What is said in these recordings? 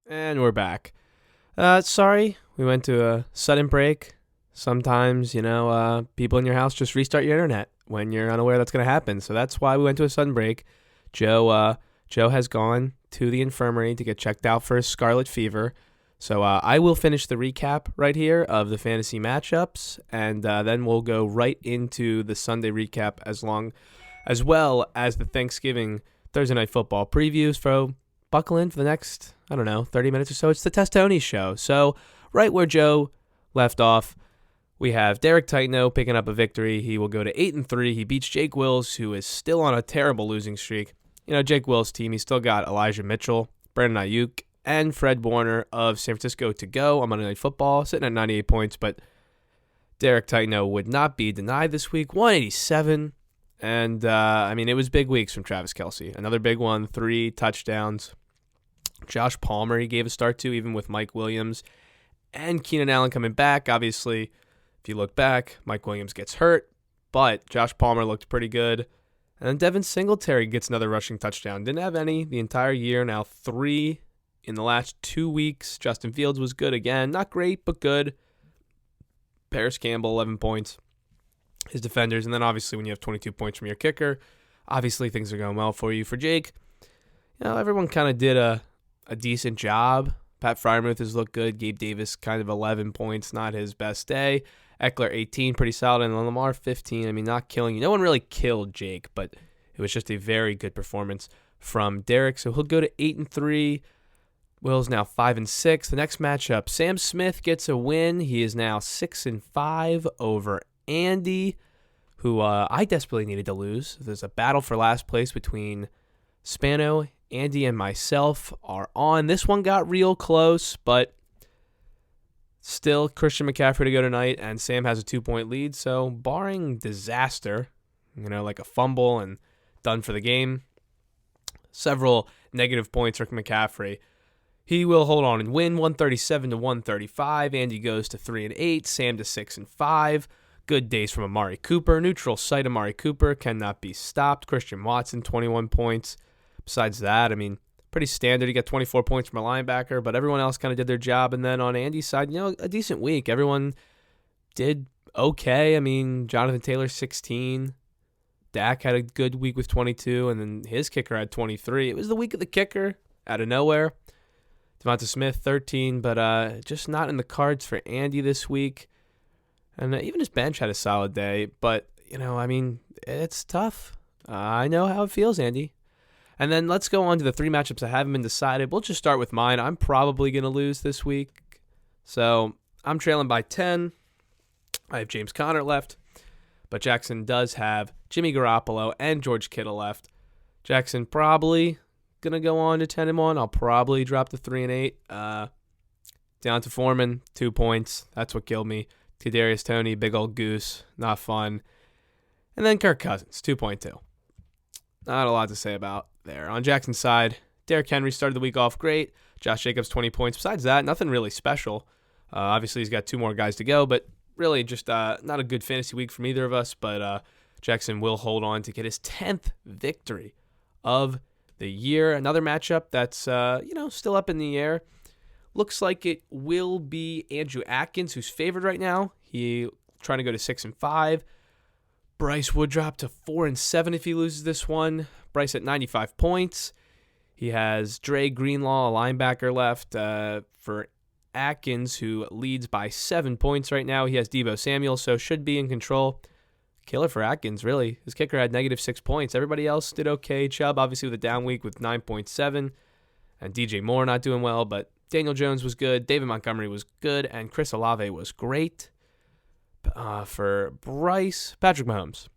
And we're back. Sorry, we went to a sudden break. Sometimes, people in your house just restart your internet when you're unaware that's going to happen. So that's why we went to a sudden break. Joe has gone to the infirmary to get checked out for his scarlet fever. So I will finish the recap right here of the fantasy matchups, and then we'll go right into the Sunday recap as well as the Thanksgiving Thursday night football previews. Buckle in for the next, 30 minutes or so. It's the Testoni show. So right where Joe left off, we have Derek Titano picking up a victory. He will go to 8-3. He beats Jake Wills, who is still on a terrible losing streak. Jake Wills' team, he's still got Elijah Mitchell, Brandon Ayuk, and Fred Warner of San Francisco to go on Monday Night Football, sitting at 98 points. But Derek Titano would not be denied this week, 187. And, it was big weeks from Travis Kelce. Another big one, 3 touchdowns. Josh Palmer, he gave a start to, even with Mike Williams and Keenan Allen coming back. Obviously, if you look back, Mike Williams gets hurt, but Josh Palmer looked pretty good. And then Devin Singletary gets another rushing touchdown. Didn't have any the entire year, now 3 in the last 2 weeks. Justin Fields was good again. Not great, but good. Paris Campbell, 11 points. His defenders, and then obviously when you have 22 points from your kicker, obviously things are going well for you. For Jake, everyone kind of did a decent job. Pat Freiermuth has looked good. Gabe Davis, kind of 11 points, not his best day. Eckler, 18, pretty solid. And Lamar, 15. Not killing you. No one really killed Jake, but it was just a very good performance from Derek. So he'll go to 8-3. Will's now 5-6. The next matchup, Sam Smith gets a win. He is now 6-5 over Andy, who I desperately needed to lose. There's a battle for last place between Spano, Andy, and myself are on. This one got real close, but still Christian McCaffrey to go tonight, and Sam has a 2-point lead. So barring disaster, like a fumble and done for the game, several negative points for McCaffrey, he will hold on and win 137-135. Andy goes to 3-8, Sam to 6-5. Good days from Amari Cooper. Neutral site Amari Cooper cannot be stopped. Christian Watson, 21 points. Besides that, pretty standard. You got 24 points from a linebacker, but everyone else kind of did their job. And then on Andy's side, a decent week. Everyone did okay. Jonathan Taylor, 16. Dak had a good week with 22, and then his kicker had 23. It was the week of the kicker out of nowhere. Devonta Smith, 13, but just not in the cards for Andy this week. And even his bench had a solid day, but, it's tough. I know how it feels, Andy. And then let's go on to the 3 matchups that haven't been decided. We'll just start with mine. I'm probably going to lose this week. So I'm trailing by 10. I have James Conner left, but Jackson does have Jimmy Garoppolo and George Kittle left. Jackson probably going to go on to 10-1. I'll probably drop to 3-8. Down to Foreman, 2 points. That's what killed me. Kadarius Toney, big old goose, not fun. And then Kirk Cousins, 2.2. Not a lot to say about there. On Jackson's side, Derrick Henry started the week off great. Josh Jacobs, 20 points. Besides that, nothing really special. Obviously, he's got 2 more guys to go, but really just not a good fantasy week from either of us. But Jackson will hold on to get his 10th victory of the year. Another matchup that's, still up in the air. Looks like it will be Andrew Atkins, who's favored right now. He trying to go to 6-5. Bryce would drop to 4-7 if he loses this one. Bryce at 95 points. He has Dre Greenlaw, a linebacker, left for Atkins, who leads by 7 points right now. He has Deebo Samuel, so should be in control. Killer for Atkins, really. His kicker had -6 points. Everybody else did okay. Chubb, obviously, with a down week with 9.7. And DJ Moore not doing well, but Daniel Jones was good. David Montgomery was good. And Chris Olave was great. For Bryce, Patrick Mahomes.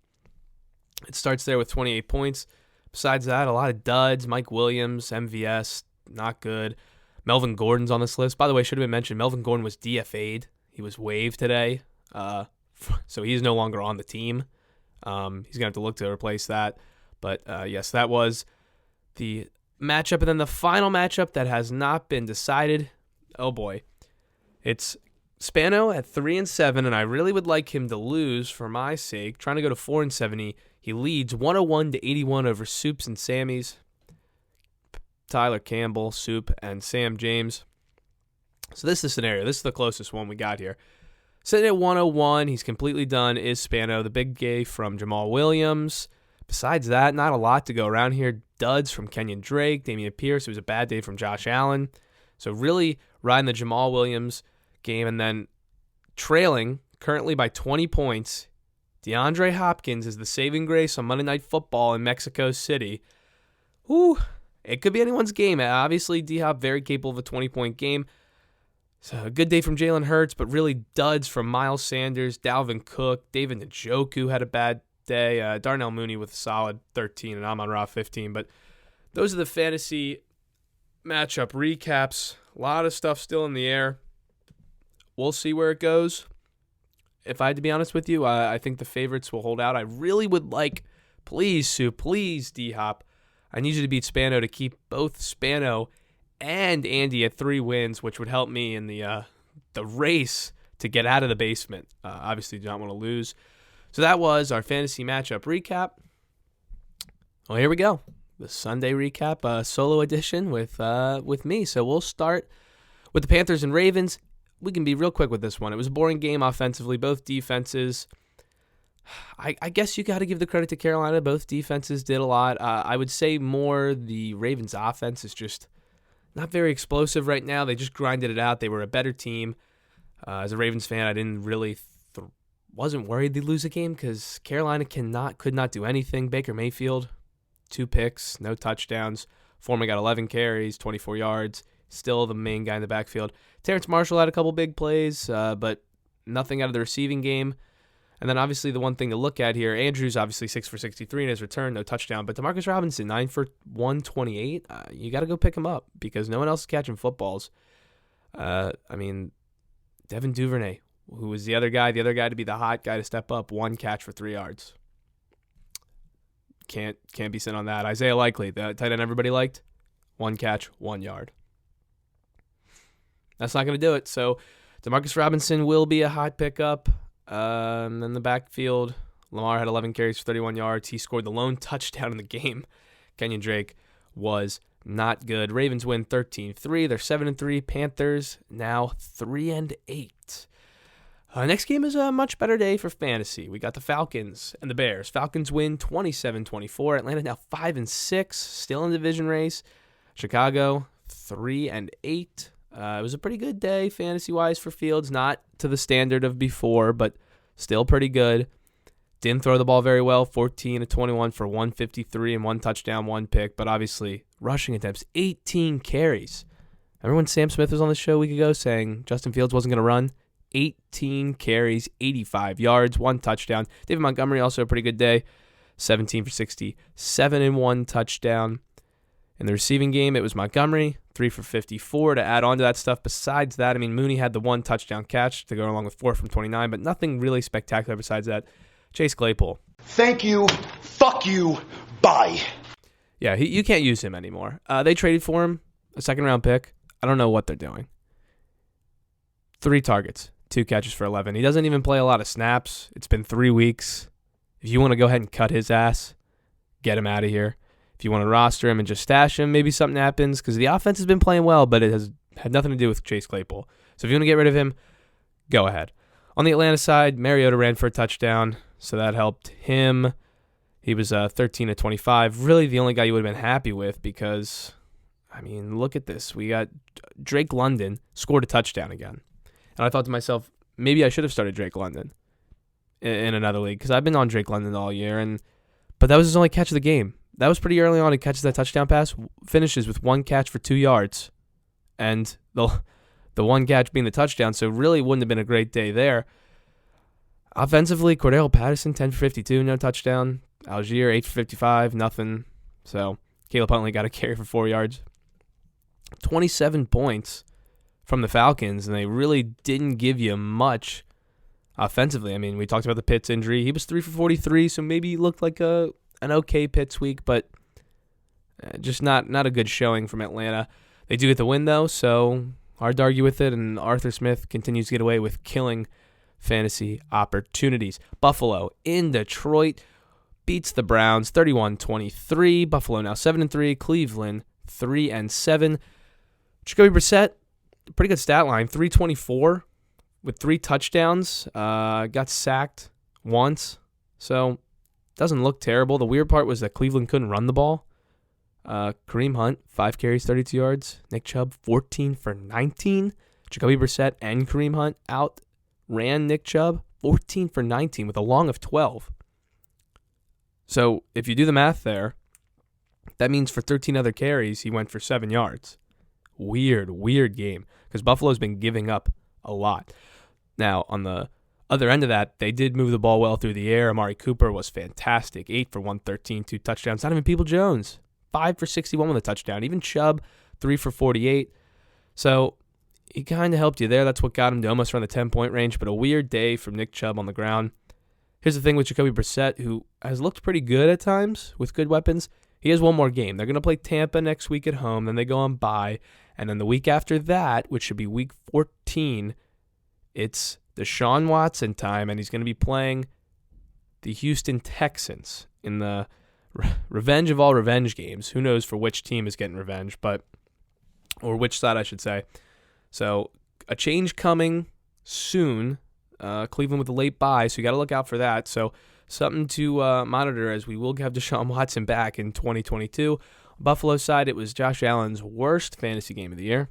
It starts there with 28 points. Besides that, a lot of duds. Mike Williams, MVS, not good. Melvin Gordon's on this list. By the way, should have been mentioned, Melvin Gordon was DFA'd. He was waived today. So he's no longer on the team. He's going to have to look to replace that. But, yes, that was the matchup. And then the final matchup that has not been decided. Oh, boy. It's Spano at 3-7, and I really would like him to lose for my sake. Trying to go to 4-7. He leads 101-81 over Soups and Sammy's. Tyler Campbell, Soup, and Sam James. So this is the scenario. This is the closest one we got here. Sitting at 101, he's completely done, is Spano. The big gay from Jamal Williams. Besides that, not a lot to go around here. Duds from Kenyon Drake, Damian Pierce. It was a bad day from Josh Allen. So really riding the Jamal Williams game, and then trailing currently by 20 points. DeAndre Hopkins is the saving grace on Monday Night Football in Mexico City. Ooh, it could be anyone's game. Obviously, D-Hop very capable of a 20-point game. So a good day from Jalen Hurts, but really duds from Miles Sanders, Dalvin Cook, David Njoku had a bad day. Darnell Mooney with a solid 13, and Amon-Ra 15. But those are the fantasy matchup recaps. A lot of stuff still in the air. We'll see where it goes. If I had to be honest with you, I think the favorites will hold out. I really would like, please, Sue, please, D-Hop, I need you to beat Spano to keep both Spano and Andy at 3 wins, which would help me in the race to get out of the basement. Obviously, do not want to lose. So that was our fantasy matchup recap. Well, here we go. The Sunday recap, solo edition with me. So we'll start with the Panthers and Ravens. We can be real quick with this one. It was a boring game offensively. Both defenses, I guess you got to give the credit to Carolina. Both defenses did a lot. I would say more the Ravens offense is just not very explosive right now. They just grinded it out. They were a better team. As a Ravens fan, I didn't really wasn't worried they'd lose a game because Carolina could not do anything. Baker Mayfield, 2 picks, no touchdowns. Foreman got 11 carries, 24 yards. Still the main guy in the backfield. Terrence Marshall had a couple big plays, but nothing out of the receiving game. And then obviously the one thing to look at here, Andrews obviously 6 for 63 in his return, no touchdown. But DeMarcus Robinson, 9 for 128. You got to go pick him up because no one else is catching footballs. Devin Duvernay, who was the other guy to be the hot guy to step up, 1 catch for 3 yards. Can't be sent on that. Isaiah Likely, the tight end everybody liked, 1 catch, 1 yard. That's not going to do it. So DeMarcus Robinson will be a hot pickup. And then the backfield, Lamar had 11 carries for 31 yards. He scored the lone touchdown in the game. Kenyon Drake was not good. Ravens win 13-3. They're 7-3. Panthers now 3-8. Next game is a much better day for fantasy. We got the Falcons and the Bears. Falcons win 27-24. Atlanta now 5-6, still in the division race. Chicago 3-8. It was a pretty good day fantasy-wise for Fields. Not to the standard of before, but still pretty good. Didn't throw the ball very well, 14-21 for 153 and 1 touchdown, 1 pick. But obviously, rushing attempts, 18 carries. Remember when Sam Smith was on the show a week ago saying Justin Fields wasn't going to run? 18 carries, 85 yards, 1 touchdown. David Montgomery, also a pretty good day, 17 for 67 and 1 touchdown. In the receiving game, it was Montgomery, 3 for 54 to add on to that stuff. Besides that, Mooney had the 1 touchdown catch to go along with 4 from 29, but nothing really spectacular besides that. Chase Claypool. Thank you. Fuck you. Bye. Yeah, you can't use him anymore. They traded for him, a second-round pick. I don't know what they're doing. 3 targets, 2 catches for 11. He doesn't even play a lot of snaps. It's been 3 weeks. If you want to go ahead and cut his ass, get him out of here. If you want to roster him and just stash him, maybe something happens because the offense has been playing well, but it has had nothing to do with Chase Claypool. So if you want to get rid of him, go ahead. On the Atlanta side, Mariota ran for a touchdown, so that helped him. He was 13-25. Really the only guy you would have been happy with because, look at this. We got Drake London scored a touchdown again. And I thought to myself, maybe I should have started Drake London in another league because I've been on Drake London all year. But that was his only catch of the game. That was pretty early on. He catches that touchdown pass, finishes with 1 catch for 2 yards, and the 1 catch being the touchdown, so really wouldn't have been a great day there. Offensively, Cordell Patterson, 10 for 52, no touchdown. Algier, 8 for 55, nothing. So Caleb Huntley got a carry for 4 yards. 27 points from the Falcons, and they really didn't give you much offensively. We talked about the Pitts injury. He was 3 for 43, so maybe he looked like an okay Pitts week, but just not a good showing from Atlanta. They do get the win, though, so hard to argue with it, and Arthur Smith continues to get away with killing fantasy opportunities. Buffalo in Detroit beats the Browns 31-23. Buffalo now 7-3. Cleveland 3-7. Jacoby Brissett, pretty good stat line, 324 with 3 touchdowns. Got sacked once, so doesn't look terrible. The weird part was that Cleveland couldn't run the ball. Kareem Hunt, 5 carries, 32 yards. Nick Chubb, 14 for 19. Jacoby Brissett and Kareem Hunt outran Nick Chubb, 14 for 19 with a long of 12. So if you do the math there, that means for 13 other carries, he went for 7 yards. Weird game, because Buffalo's been giving up a lot. Now, on the other end of that, they did move the ball well through the air. Amari Cooper was fantastic, 8 for 113, 2 touchdowns. Not even People Jones, 5 for 61 with a touchdown. Even Chubb, 3 for 48. So he kind of helped you there. That's what got him to almost around the 10-point range, but a weird day from Nick Chubb on the ground. Here's the thing with Jacoby Brissett, who has looked pretty good at times with good weapons. He has one more game. They're going to play Tampa next week at home. Then they go on bye. And then the week after that, which should be week 14, it's Deshaun Watson time, and he's going to be playing the Houston Texans in the revenge of all revenge games. Who knows for which team is getting revenge, or which side I should say. So a change coming soon. Cleveland with a late bye, so you got to look out for that. So something to monitor, as we will have Deshaun Watson back in 2022. Buffalo side, it was Josh Allen's worst fantasy game of the year.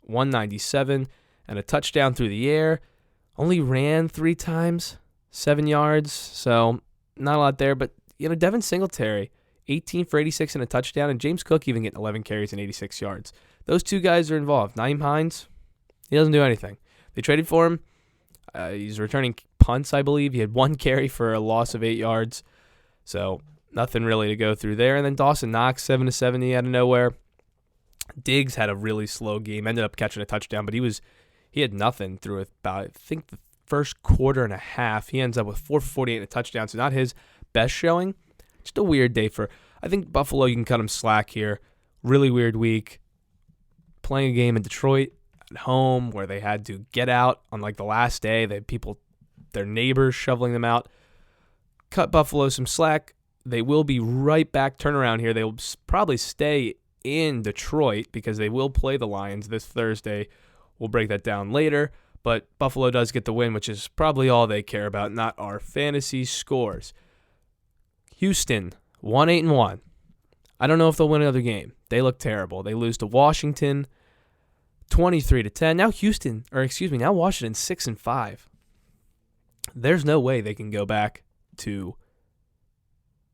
197 and a touchdown through the air. Only ran 3 times, 7 yards, so not a lot there. But, Devin Singletary, 18 for 86 and a touchdown, and James Cook even getting 11 carries and 86 yards. Those two guys are involved. Nyheim Hines, he doesn't do anything. They traded for him. He's returning punts, I believe. He had 1 carry for a loss of 8 yards. So nothing really to go through there. And then Dawson Knox, 7 to 70 out of nowhere. Diggs had a really slow game. Ended up catching a touchdown, but he had nothing through about, I think, the first quarter and a half. He ends up with 4 for 48 and a touchdown. So not his best showing. Just a weird day I think Buffalo, you can cut him slack here. Really weird week. Playing a game in Detroit at home where they had to get out on the last day. They had people, their neighbors, shoveling them out. Cut Buffalo some slack. They will be right back turnaround here. They will probably stay in Detroit because they will play the Lions this Thursday. We'll break that down later. But Buffalo does get the win, which is probably all they care about, not our fantasy scores. Houston, 1-8-1. I don't know if they'll win another game. They look terrible. They lose to Washington 23-10. Now Washington 6-5. There's no way they can go back to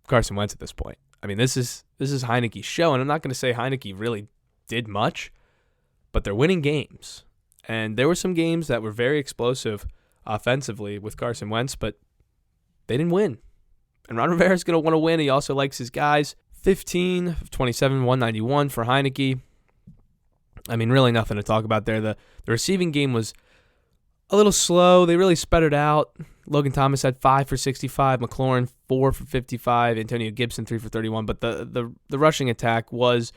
Carson Wentz at this point. I mean, this is Heineke's show, and I'm not going to say Heineke really did much, but they're winning games. And there were some games that were very explosive offensively with Carson Wentz, but they didn't win. And Ron Rivera's going to want to win. He also likes his guys. 15 of 27, 191 for Heineke. I mean, really nothing to talk about there. The receiving game was a little slow. They really spread it out. Logan Thomas had 5 for 65. McLaurin, 4 for 55. Antonio Gibson, 3 for 31. But the rushing attack was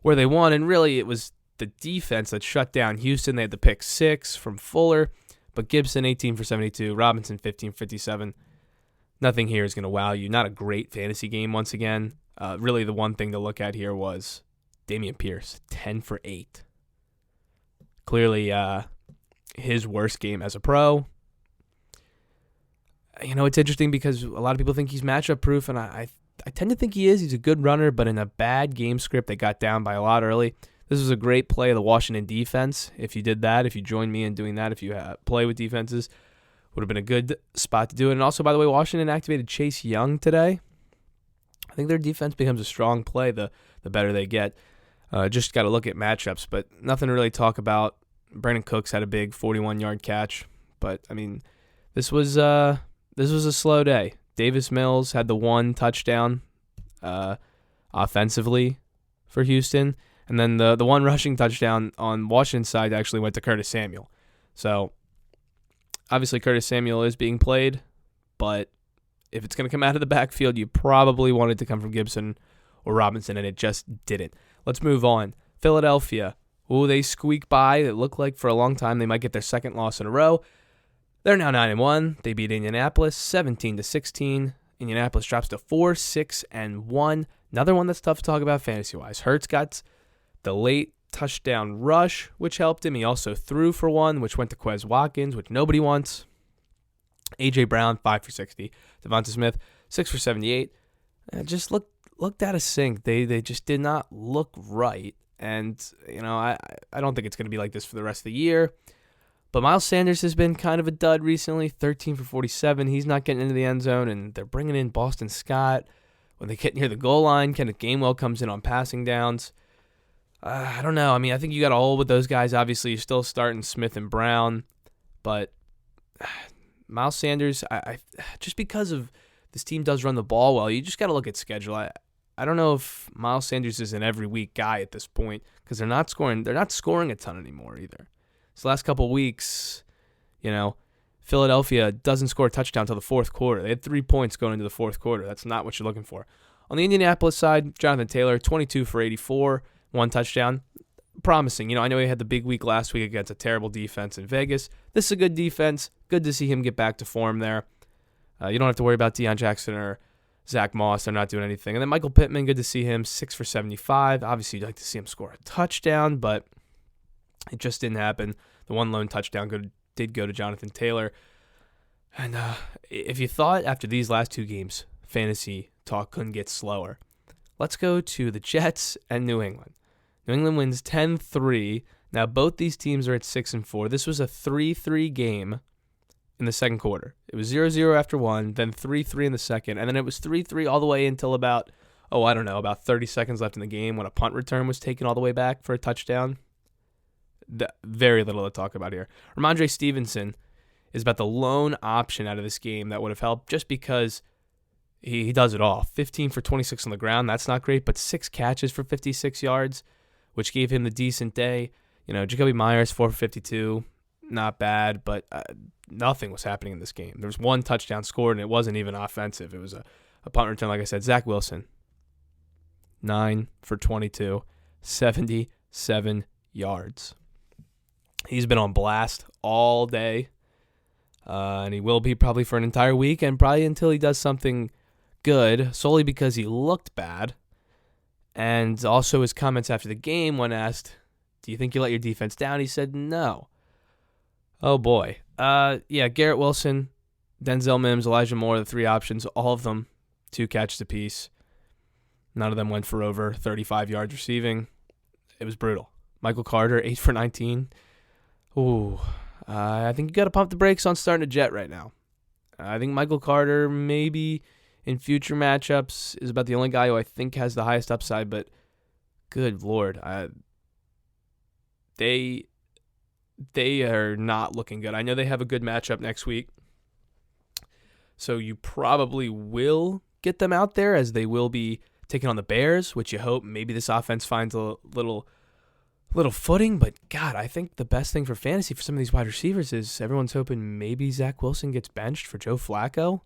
where they won, and really it was the defense that shut down Houston. They had the pick 6 from Fuller, but Gibson, 18 for 72. Robinson, 15 for 57. Nothing here is going to wow you. Not a great fantasy game once again. Really the one thing to look at here was Dameon Pierce, 10 for 8. Clearly his worst game as a pro. It's interesting because a lot of people think he's matchup proof, and I tend to think he is. He's a good runner, but in a bad game script, they got down by a lot early. This was a great play of the Washington defense. If you did that, if you joined me in doing that, if you play with defenses, would have been a good spot to do it. And also, by the way, Washington activated Chase Young today. I think their defense becomes a strong play the better they get. Just got to look at matchups, but nothing to really talk about. Brandon Cooks had a big 41-yard catch, but I mean, this was a slow day. Davis Mills had the 1 touchdown offensively for Houston, and then the 1 rushing touchdown on Washington's side actually went to Curtis Samuel. So obviously Curtis Samuel is being played, but if it's going to come out of the backfield, you probably want it to come from Gibson or Robinson, and it just didn't. Let's move on. Philadelphia. They squeak by. It looked like for a long time they might get their second loss in a row. They're now 9-1. They beat Indianapolis 17-16. Indianapolis drops to 4-6-1. Another one that's tough to talk about fantasy-wise. Hurts got the late touchdown rush, which helped him. He also threw for one, which went to Quez Watkins, which nobody wants. A.J. Brown, 5 for 60. Devonta Smith, 6 for 78. Just looked out of sync. They just did not look right. And, I don't think it's going to be like this for the rest of the year. But Miles Sanders has been kind of a dud recently, 13 for 47. He's not getting into the end zone, and they're bringing in Boston Scott. When they get near the goal line, Kenneth Gainwell comes in on passing downs. I don't know. I mean, I think you got a hole with those guys. Obviously, you're still starting Smith and Brown. But Miles Sanders, I just because of this team does run the ball well, you just got to look at schedule. I don't know if Miles Sanders is an every week guy at this point because they're not scoring a ton anymore either. So last couple of weeks, Philadelphia doesn't score a touchdown until the fourth quarter. They had 3 points going into the fourth quarter. That's not what you're looking for. On the Indianapolis side, Jonathan Taylor, 22 for 84, 1 touchdown. Promising. I know he had the big week last week against a terrible defense in Vegas. This is a good defense. Good to see him get back to form there. You don't have to worry about Deion Jackson or Zach Moss. They're not doing anything. And then Michael Pittman, good to see him, 6 for 75. Obviously, you'd like to see him score a touchdown, but it just didn't happen. The one lone touchdown did go to Jonathan Taylor. And if you thought after these last 2 games, fantasy talk couldn't get slower, let's go to the Jets and New England. New England wins 10-3. Now, both these teams are at 6-4. This was a 3-3 game in the second quarter. It was 0-0 after one, then 3-3 in the second, and then it was 3-3 all the way until about 30 seconds left in the game when a punt return was taken all the way back for a touchdown. Very little to talk about here. Ramondre Stevenson is about the lone option out of this game that would have helped just because he does it all. 15 for 26 on the ground, that's not great, but 6 catches for 56 yards, which gave him the decent day. Jacoby Myers, 4 for 52, not bad, but nothing was happening in this game. There was 1 touchdown scored, and it wasn't even offensive. It was a punt return, like I said. Zach Wilson, 9 for 22, 77 yards. He's been on blast all day, and he will be probably for an entire week and probably until he does something good, solely because he looked bad. And also his comments after the game when asked, do you think you let your defense down? He said no. Oh, boy. Garrett Wilson, Denzel Mims, Elijah Moore, the 3 options, all of them 2 catches apiece. None of them went for over 35 yards receiving. It was brutal. Michael Carter, 8 for 19. Ooh, I think you got to pump the brakes on starting a Jet right now. I think Michael Carter maybe in future matchups is about the only guy who I think has the highest upside, but good Lord, they are not looking good. I know they have a good matchup next week, so you probably will get them out there as they will be taking on the Bears, which you hope maybe this offense finds a little footing, but God, I think the best thing for fantasy for some of these wide receivers is everyone's hoping maybe Zach Wilson gets benched for Joe Flacco.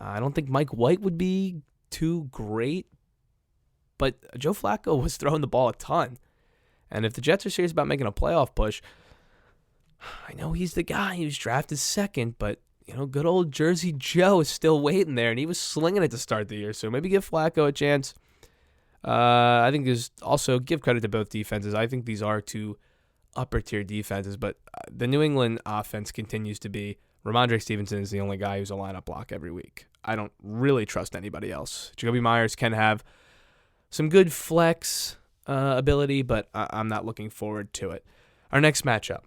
I don't think Mike White would be too great, but Joe Flacco was throwing the ball a ton. And if the Jets are serious about making a playoff push, I know he's the guy. He was drafted second, but good old Jersey Joe is still waiting there, and he was slinging it to start the year. So maybe give Flacco a chance. I think there's also give credit to both defenses. I think these are 2 upper-tier defenses, but the New England offense continues to be Ramondre Stevenson is the only guy who's a lineup block every week. I don't really trust anybody else. Jacoby Myers can have some good flex ability, but I'm not looking forward to it. Our next matchup,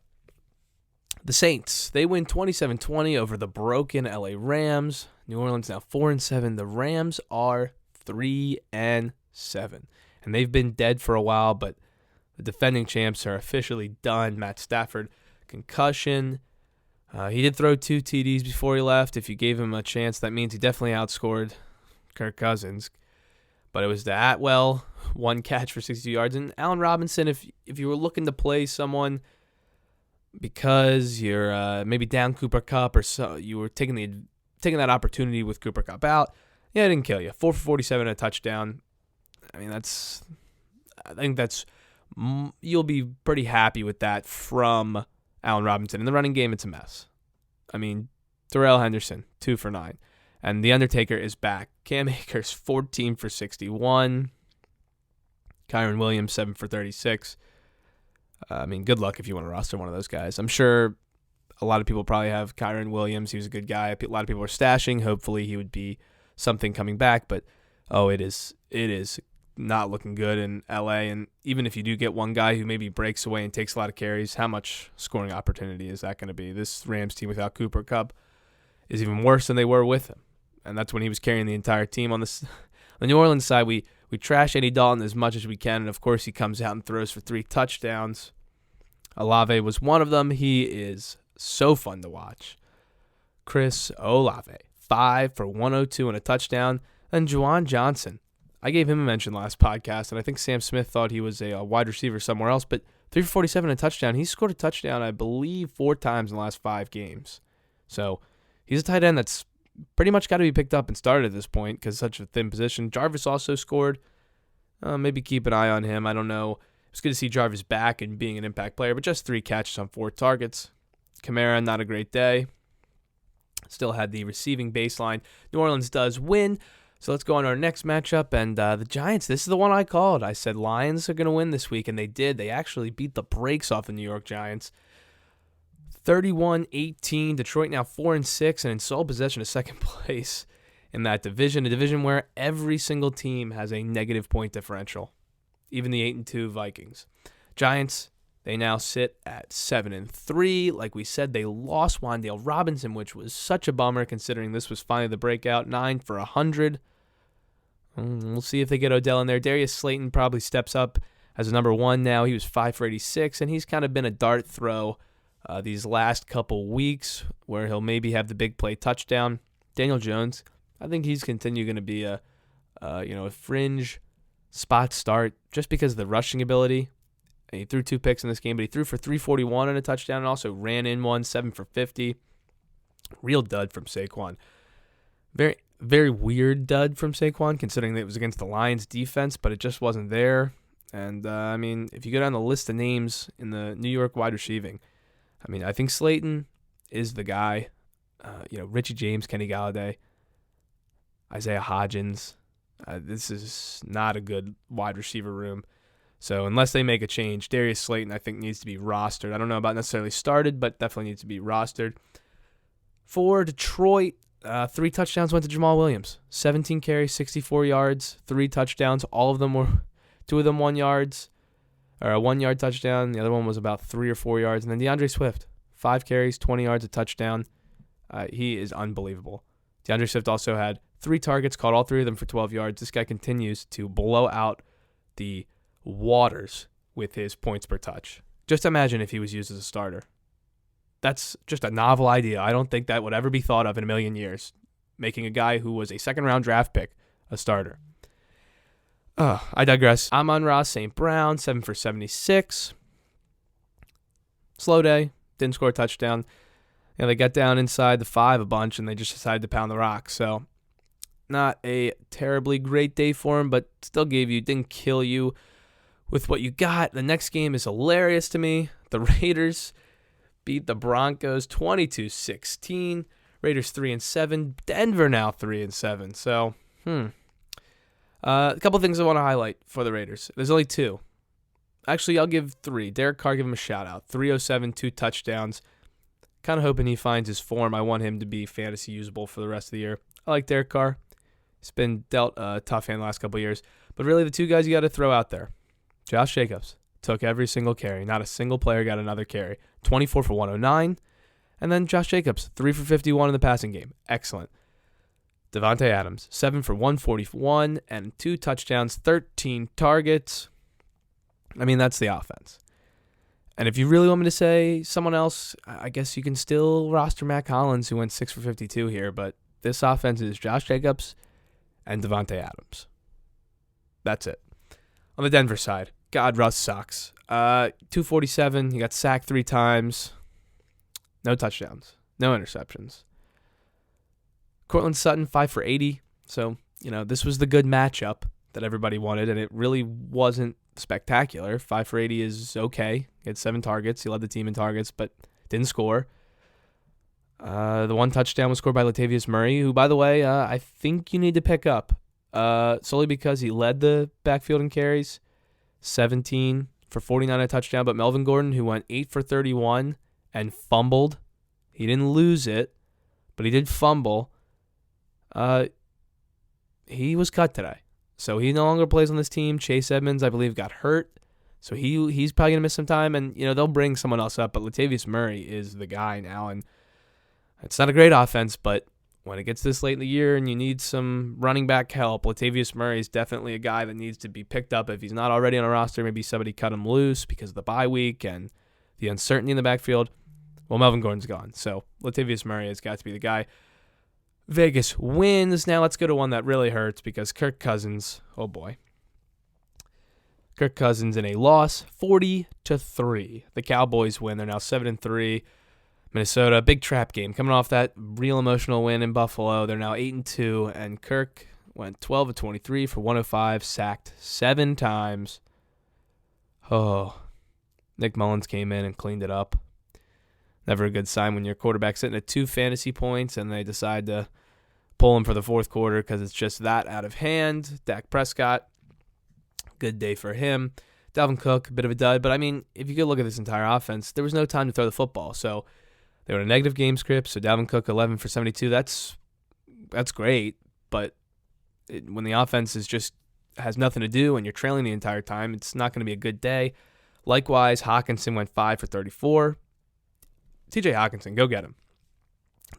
the Saints. They win 27-20 over the broken LA Rams. New Orleans now 4-7. The Rams are 3-7. And they've been dead for a while, but the defending champs are officially done. Matt Stafford, concussion. He did throw 2 TDs before he left. If you gave him a chance, that means he definitely outscored Kirk Cousins. But it was the Atwell, 1 catch for 62 yards. And Allen Robinson, if you were looking to play someone because you're maybe down Cooper Kupp or so, you were taking that opportunity with Cooper Kupp out, it didn't kill you. 4 for 47 and a touchdown. I mean, I think you'll be pretty happy with that from Allen Robinson. In the running game, it's a mess. I mean, Darrell Henderson, 2 for 9. And The Undertaker is back. Cam Akers, 14 for 61. Kyron Williams, 7 for 36. I mean, good luck if you want to roster one of those guys. I'm sure a lot of people probably have Kyron Williams. He was a good guy. A lot of people are stashing. Hopefully he would be something coming back. But, it is not looking good in LA. And even if you do get one guy who maybe breaks away and takes a lot of carries, how much scoring opportunity is that going to be? This Rams team without Cooper Kupp is even worse than they were with him. And that's when he was carrying the entire team. On the New Orleans side, we trash Andy Dalton as much as we can. And, of course, he comes out and throws for 3 touchdowns. Olave was one of them. He is so fun to watch. Chris Olave, 5 for 102 and a touchdown. And Juwan Johnson, I gave him a mention last podcast, and I think Sam Smith thought he was a wide receiver somewhere else, but 3 for 47 and a touchdown. He scored a touchdown, I believe, 4 times in the last 5 games. So he's a tight end that's pretty much got to be picked up and started at this point because it's such a thin position. Jarvis also scored. Maybe keep an eye on him. I don't know. It's good to see Jarvis back and being an impact player, but just 3 catches on 4 targets. Kamara, not a great day. Still had the receiving baseline. New Orleans does win. So let's go on to our next matchup. And the Giants, this is the one I called. I said Lions are going to win this week, and they did. They actually beat the brakes off the New York Giants. 31-18. Detroit now 4-6 and in sole possession of second place in that division. A division where every single team has a negative point differential. Even the 8-2 Vikings. Giants, they now sit at 7-3. Like we said, they lost Wan'Dale Robinson, which was such a bummer considering this was finally the breakout. 9 for 100. We'll see if they get Odell in there. Darius Slayton probably steps up as a number 1 now. He was 5 for 86, and he's kind of been a dart throw these last couple weeks where he'll maybe have the big play touchdown. Daniel Jones, I think he's going to be a fringe spot start just because of the rushing ability. And he threw 2 picks in this game, but he threw for 341 and a touchdown and also ran in one, 7 for 50. Real dud from Saquon. Very, very weird dud from Saquon considering that it was against the Lions defense, but it just wasn't there. And, if you go down the list of names in the New York wide receiving, I think Slayton is the guy. Richie James, Kenny Galladay, Isaiah Hodgins. This is not a good wide receiver room. So unless they make a change, Darius Slayton, I think, needs to be rostered. I don't know about necessarily started, but definitely needs to be rostered. For Detroit, 3 touchdowns went to Jamal Williams. 17 carries, 64 yards, 3 touchdowns. All of them were, 2 of them 1 yards, or a 1-yard touchdown. The other one was about 3 or 4 yards. And then DeAndre Swift, 5 carries, 20 yards, a touchdown. He is unbelievable. DeAndre Swift also had 3 targets, caught all 3 of them for 12 yards. This guy continues to blow out the waters with his points per touch. Just imagine if he was used as a starter. That's just a novel idea. I don't think that would ever be thought of in a million years, making a guy who was a second-round draft pick a starter. I digress. Amon-Ra St. Brown, 7 for 76. Slow day. Didn't score a touchdown. They got down inside the 5 a bunch, and they just decided to pound the rock. So not a terribly great day for him, but still didn't kill you with what you got. The next game is hilarious to me. The Raiders beat the Broncos 22-16. Raiders 3-7. Denver now 3-7. So, a couple things I want to highlight for the Raiders. There's only 2. Actually, I'll give 3. Derek Carr, give him a shout out. 307, 2 touchdowns. Kind of hoping he finds his form. I want him to be fantasy usable for the rest of the year. I like Derek Carr. He's been dealt a tough hand the last couple of years. But really, the 2 guys you got to throw out there. Josh Jacobs took every single carry. Not a single player got another carry. 24 for 109. And then Josh Jacobs, 3 for 51 in the passing game. Excellent. Devontae Adams, 7 for 141 and 2 touchdowns, 13 targets. That's the offense. And if you really want me to say someone else, I guess you can still roster Matt Collins, who went 6 for 52 here. But this offense is Josh Jacobs and Devontae Adams. That's it. On the Denver side, God, Russ sucks. 247, he got sacked 3 times. No touchdowns. No interceptions. Cortland Sutton, 5 for 80. So, this was the good matchup that everybody wanted, and it really wasn't spectacular. 5 for 80 is okay. He had 7 targets. He led the team in targets, but didn't score. The 1 touchdown was scored by Latavius Murray, who, by the way, I think you need to pick up. Solely because he led the backfield in carries. 17 for 49 a touchdown, but Melvin Gordon, who went 8 for 31 and fumbled, he didn't lose it, but he did fumble. He was cut today. So he no longer plays on this team. Chase Edmonds, I believe, got hurt. So he's probably going to miss some time. And, they'll bring someone else up. But Latavius Murray is the guy now. And it's not a great offense, but when it gets this late in the year and you need some running back help, Latavius Murray is definitely a guy that needs to be picked up. If he's not already on a roster, maybe somebody cut him loose because of the bye week and the uncertainty in the backfield. Well, Melvin Gordon's gone. So Latavius Murray has got to be the guy. Vegas wins. Now let's go to one that really hurts because Kirk Cousins, oh boy. Kirk Cousins in a loss, 40-3. The Cowboys win. They're now 7-3. Minnesota, big trap game. Coming off that real emotional win in Buffalo. They're now 8-2, and Kirk went 12 of 23 for 105, sacked 7 times. Oh, Nick Mullins came in and cleaned it up. Never a good sign when your quarterback's sitting at 2 fantasy points and they decide to pull him for the fourth quarter because it's just that out of hand. Dak Prescott, good day for him. Dalvin Cook, a bit of a dud. But, I mean, if you could look at this entire offense, there was no time to throw the football. So they were in a negative game script. So Dalvin Cook, 11 for 72. That's great. But when the offense has nothing to do and you're trailing the entire time, it's not going to be a good day. Likewise, Hawkinson went 5 for 34. TJ Hawkinson, go get him.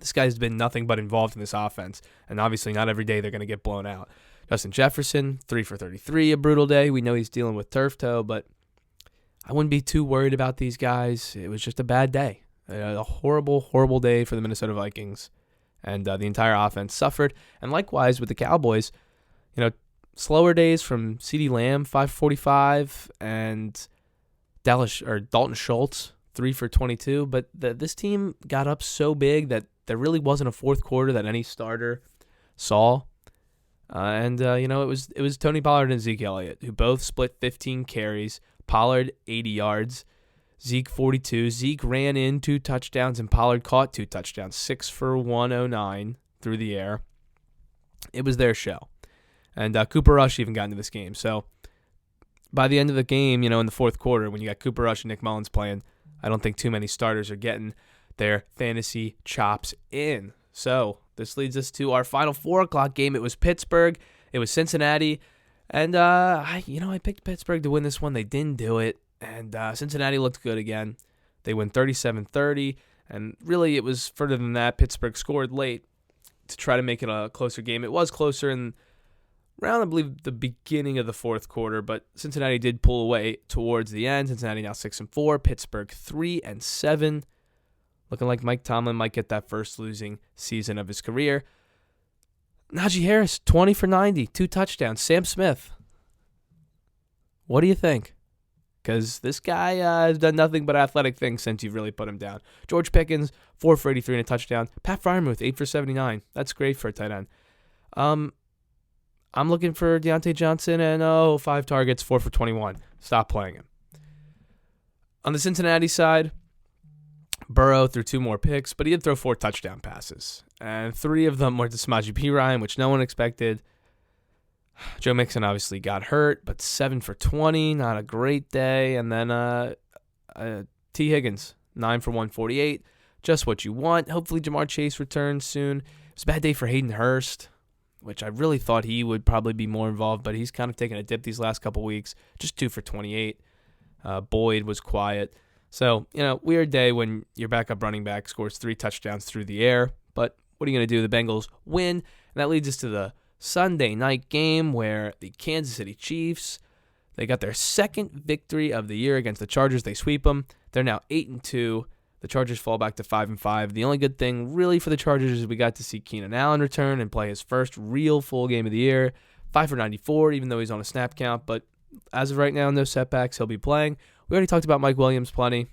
This guy's been nothing but involved in this offense, and obviously not every day they're going to get blown out. Justin Jefferson, 3 for 33, a brutal day. We know he's dealing with turf toe, but I wouldn't be too worried about these guys. It was just a bad day. A horrible, horrible day for the Minnesota Vikings, and the entire offense suffered. And likewise with the Cowboys, slower days from CeeDee Lamb, 545, and Dalton Schultz, 3 for 22, but this team got up so big that there really wasn't a fourth quarter that any starter saw. It was Tony Pollard and Zeke Elliott, who both split 15 carries. Pollard, 80 yards. Zeke, 42. Zeke ran in 2 touchdowns, and Pollard caught 2 touchdowns, 6 for 109 through the air. It was their show. And Cooper Rush even got into this game. So by the end of the game, in the fourth quarter, when you got Cooper Rush and Nick Mullins playing, I don't think too many starters are getting their fantasy chops in. So this leads us to our final 4 o'clock game. It was Pittsburgh. It was Cincinnati. And, I picked Pittsburgh to win this one. They didn't do it. And Cincinnati looked good again. They win 37-30. And really, it was further than that. Pittsburgh scored late to try to make it a closer game. It was closer in around, I believe, the beginning of the fourth quarter, but Cincinnati did pull away towards the end. Cincinnati now 6-4, Pittsburgh 3-7. Looking like Mike Tomlin might get that first losing season of his career. Najee Harris, 20 for 90, 2 touchdowns. Sam Smith, what do you think? Because this guy has done nothing but athletic things since you've really put him down. George Pickens, 4 for 83 and a touchdown. Pat Freiermuth, 8 for 79. That's great for a tight end. I'm looking for Deontay Johnson, and 5 targets, 4 for 21. Stop playing him. On the Cincinnati side, Burrow threw 2 more picks, but he did throw 4 touchdown passes. And 3 of them were to Samaje Perine, which no one expected. Joe Mixon obviously got hurt, but 7 for 20, not a great day. And then T. Higgins, 9 for 148, just what you want. Hopefully Jamar Chase returns soon. It was a bad day for Hayden Hurst, which I really thought he would probably be more involved, but he's kind of taken a dip these last couple weeks. Just 2 for 28. Boyd was quiet. So, weird day when your backup running back scores 3 touchdowns through the air. But what are you going to do? The Bengals win. And that leads us to the Sunday night game where the Kansas City Chiefs, they got their second victory of the year against the Chargers. They sweep them. They're now 8-2. The Chargers fall back to 5-5. The only good thing really for the Chargers is we got to see Keenan Allen return and play his first real full game of the year. 5 for 94, even though he's on a snap count. But as of right now, no setbacks. He'll be playing. We already talked about Mike Williams plenty.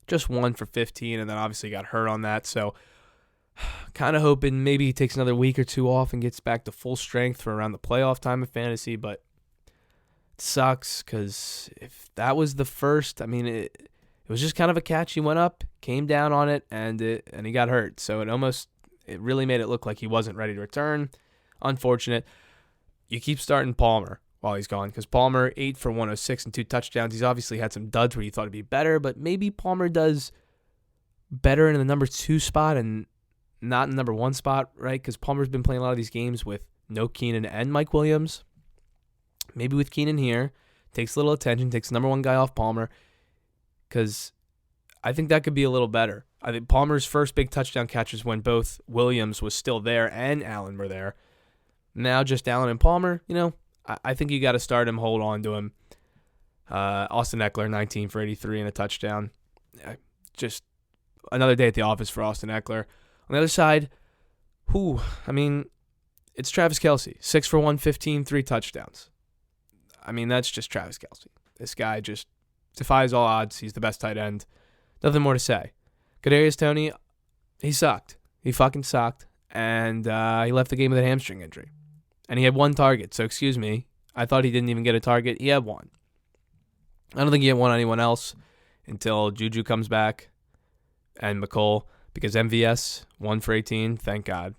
Just 1 for 15, and then obviously got hurt on that. So kind of hoping maybe he takes another week or 2 off and gets back to full strength for around the playoff time of fantasy. But it sucks because if that was the first, it was just kind of a catch. He went up, came down on it, and he got hurt. So it really made it look like he wasn't ready to return. Unfortunate. You keep starting Palmer. while he's gone, because Palmer, 8 for 106 and 2 touchdowns. He's obviously had some duds where you thought he'd be better, but maybe Palmer does better in the number 2 spot and not in the number 1 spot, right? Because Palmer's been playing a lot of these games with no Keenan and Mike Williams. Maybe with Keenan here, takes a little attention, takes the number 1 guy off Palmer, because I think that could be a little better. I think Palmer's first big touchdown catches when both Williams was still there and Allen were there. Now just Allen and Palmer, I think you got to start him, hold on to him. Austin Eckler, 19 for 83 and a touchdown. Just another day at the office for Austin Eckler. On the other side, it's Travis Kelce, 6 for 115, 3 touchdowns. That's just Travis Kelce. This guy just defies all odds. He's the best tight end. Nothing more to say. Kadarius Toney, he sucked. He fucking sucked. And he left the game with a hamstring injury. And he had 1 target. So, excuse me. I thought he didn't even get a target. He had 1. I don't think he had 1 on anyone else until Juju comes back and McColl, because MVS, 1 for 18. Thank God.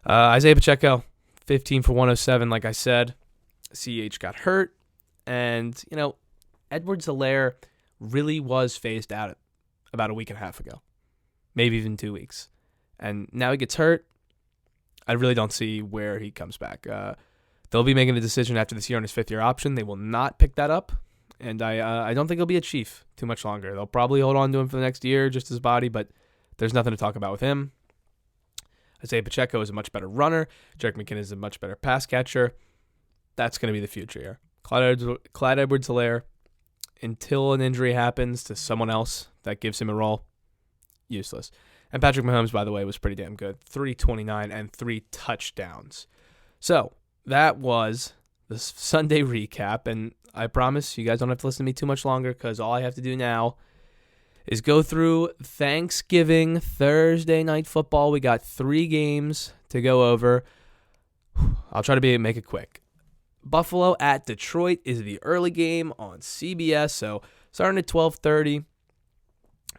Isaiah Pacheco, 15 for 107, like I said. CH got hurt. And, Edwards-Helaire really was phased out about a week and a half ago. Maybe even 2 weeks. And now he gets hurt. I really don't see where he comes back. They'll be making a decision after this year on his 5th-year option. They will not pick that up. And I don't think he'll be a Chief too much longer. They'll probably hold on to him for the next year, just his body, but there's nothing to talk about with him. Isaiah Pacheco is a much better runner. Jerick McKinnon is a much better pass catcher. That's going to be the future here. Clyde Edwards-Helaire, until an injury happens to someone else that gives him a role, useless. And Patrick Mahomes, by the way, was pretty damn good. 329 and 3 touchdowns. So that was the Sunday recap. And I promise you guys don't have to listen to me too much longer, because all I have to do now is go through Thanksgiving Thursday night football. We got 3 games to go over. I'll try to make it quick. Buffalo at Detroit is the early game on CBS. So starting at 12:30.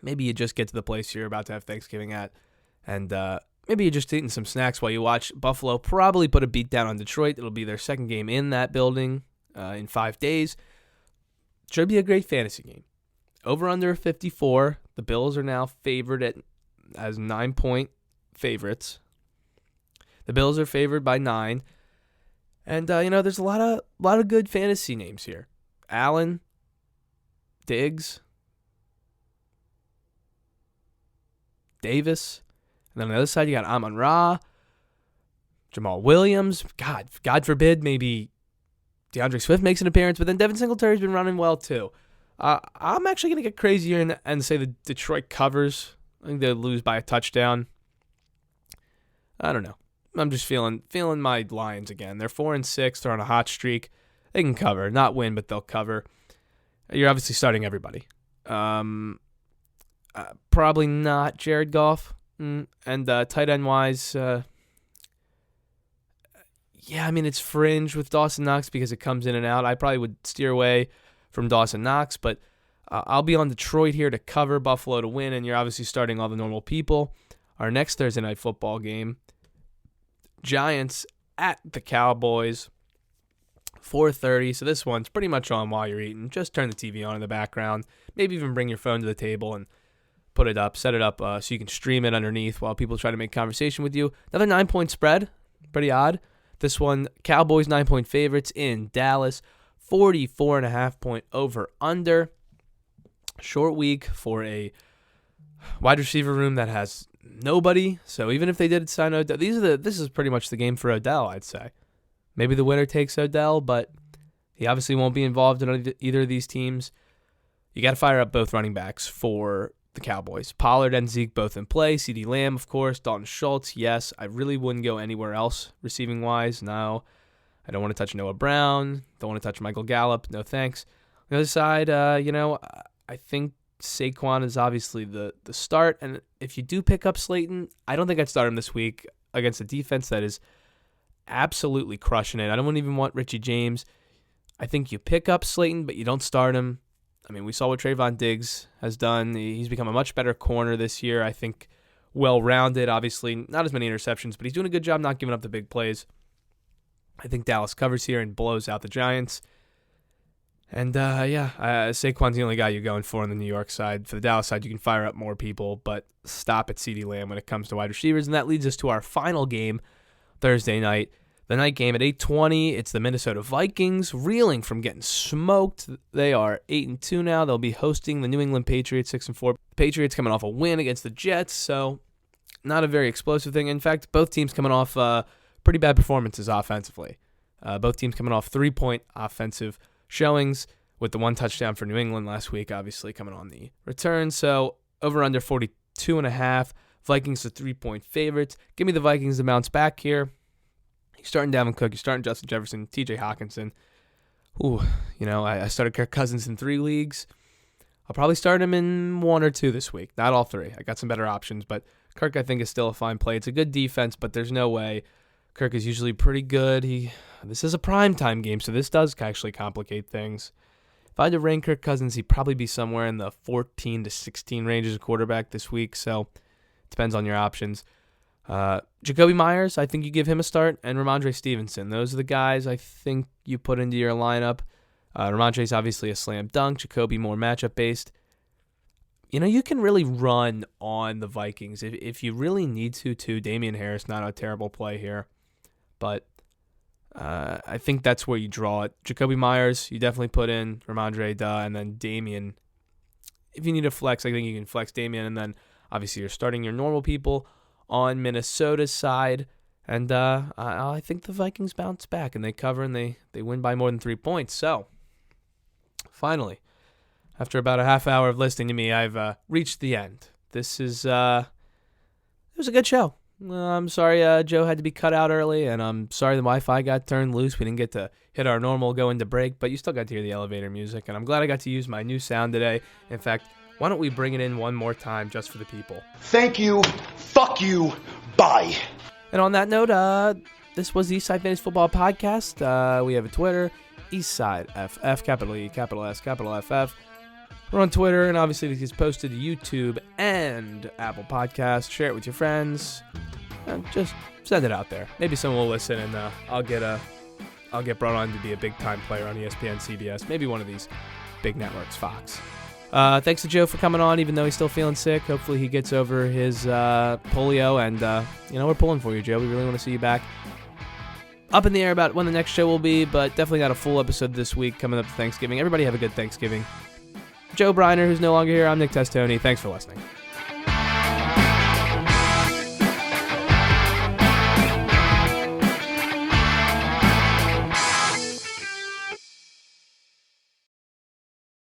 Maybe you just get to the place you're about to have Thanksgiving at, and maybe you're just eating some snacks while you watch Buffalo probably put a beat down on Detroit. It'll be their second game in that building in 5 days. Should be a great fantasy game. Over under 54. The Bills are now favored as 9-point favorites. The Bills are favored by 9. And there's a lot of good fantasy names here. Allen, Diggs, Davis, and then on the other side you got Amon-Ra, Jamal Williams. God forbid maybe DeAndre Swift makes an appearance, but then Devin Singletary's been running well too. I'm actually going to get crazier and say the Detroit covers. I think they'll lose by a touchdown. I don't know. I'm just feeling my Lions again. They're 4-6. They're on a hot streak. They can cover, not win, but they'll cover. You're obviously starting everybody. Probably not Jared Goff. And tight end wise, it's fringe with Dawson Knox because it comes in and out. I probably would steer away from Dawson Knox, but I'll be on Detroit here to cover, Buffalo to win, and you're obviously starting all the normal people. Our next Thursday night football game, Giants at the Cowboys, 4:30. So this one's pretty much on while you're eating. Just turn the TV on in the background. Maybe even bring your phone to the table and put it up, set it up so you can stream it underneath while people try to make conversation with you. Another 9-point spread. Pretty odd. This one, Cowboys 9-point favorites in Dallas. 44.5-point over-under. Short week for a wide receiver room that has nobody. So even if they did sign Odell, this is pretty much the game for Odell, I'd say. Maybe the winner takes Odell, but he obviously won't be involved in either of these teams. You got to fire up both running backs for the Cowboys. Pollard and Zeke both in play. CeeDee Lamb, of course. Dalton Schultz, yes. I really wouldn't go anywhere else receiving-wise. No. I don't want to touch Noah Brown. Don't want to touch Michael Gallup. No thanks. On the other side, I think Saquon is obviously the start. And if you do pick up Slayton, I don't think I'd start him this week against a defense that is absolutely crushing it. I don't even want Richie James. I think you pick up Slayton, but you don't start him. I mean, we saw what Trayvon Diggs has done. He's become a much better corner this year. I think well-rounded, obviously. Not as many interceptions, but he's doing a good job not giving up the big plays. I think Dallas covers here and blows out the Giants. And, Saquon's the only guy you're going for on the New York side. For the Dallas side, you can fire up more people, but stop at CeeDee Lamb when it comes to wide receivers. And that leads us to our final game Thursday night. The night game at 8:20, it's the Minnesota Vikings, reeling from getting smoked. They are 8-2 now. They'll be hosting the New England Patriots, 6-4. Patriots coming off a win against the Jets, so not a very explosive thing. In fact, both teams coming off pretty bad performances offensively. Both teams coming off 3-point offensive showings, with the one touchdown for New England last week, obviously coming on the return. So over under 42.5. Vikings are 3-point favorites. Give me the Vikings to bounce back here. You're starting Dalvin Cook. You're starting Justin Jefferson, TJ Hawkinson. I started Kirk Cousins in 3 leagues. I'll probably start him in 1 or 2 this week. Not all 3. I got some better options, but Kirk I think is still a fine play. It's a good defense, but there's no way. Kirk is usually pretty good. This is a primetime game, so this does actually complicate things. If I had to rank Kirk Cousins, he'd probably be somewhere in the 14 to 16 range as a quarterback this week, so it depends on your options. Jacoby Myers, I think you give him a start, and Ramondre Stevenson. Those are the guys I think you put into your lineup. Ramondre's obviously a slam dunk. Jacoby more matchup-based. You can really run on the Vikings if you really need to, too. Damian Harris, not a terrible play here. But I think that's where you draw it. Jacoby Myers, you definitely put in Ramondre, and then Damian. If you need a flex, I think you can flex Damian, and then obviously you're starting your normal people on Minnesota's side. And I think the Vikings bounce back, and they cover, and they win by more than 3 points. So, finally, after about a half hour of listening to me, I've reached the end. This is, it was a good show. I'm sorry Joe had to be cut out early, and I'm sorry the Wi-Fi got turned loose. We didn't get to hit our normal go into break, but you still got to hear the elevator music, and I'm glad I got to use my new sound today. In fact, why don't we bring it in one more time just for the people? Thank you. Fuck you. Bye. And on that note, this was the Eastside Fantasy Football Podcast. We have a Twitter, Eastside FF, capital E, capital S, capital FF. We're on Twitter, and obviously this gets posted to YouTube and Apple Podcasts. Share it with your friends. And just send it out there. Maybe someone will listen, and I'll get brought on to be a big-time player on ESPN, CBS, maybe one of these big networks, Fox. Thanks to Joe for coming on, even though he's still feeling sick. Hopefully he gets over his polio, and we're pulling for you, Joe. We really want to see you back. Up in the air about when the next show will be, but definitely got a full episode this week coming up to Thanksgiving. Everybody have a good Thanksgiving. Joe Briner, who's no longer here, I'm Nick Testoni. Thanks for listening.